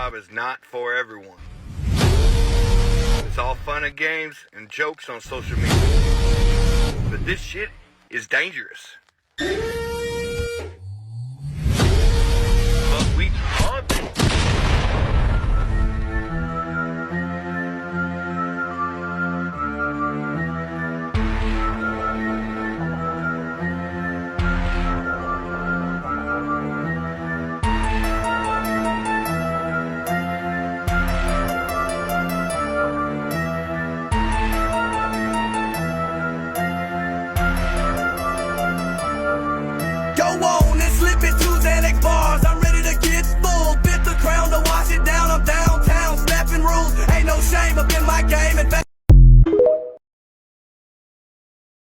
job is not for everyone. It's all fun and games and jokes on social media. But this shit is dangerous. But we love it. Go on and slip into Xanax bars. I'm ready to get full. Fit the crown to wash it down. I'm downtown, snapping rules. Ain't no shame up in my game. And